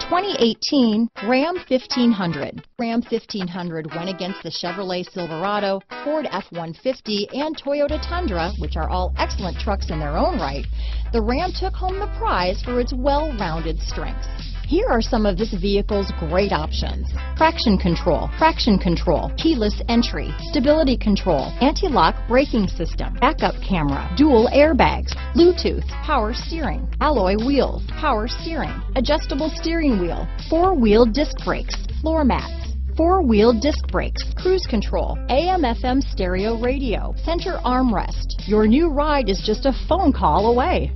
2018 Ram 1500. Ram 1500 went against the Chevrolet Silverado, Ford F-150, and Toyota Tundra, which are all excellent trucks in their own right. The Ram took home the prize for its well-rounded strengths. Here are some of this vehicle's great options: traction control, keyless entry, stability control, anti-lock braking system, backup camera, dual airbags, Bluetooth, power steering, alloy wheels, power steering, adjustable steering wheel, four-wheel disc brakes, floor mats, four-wheel disc brakes, cruise control, AM/FM stereo radio, center armrest. Your new ride is just a phone call away.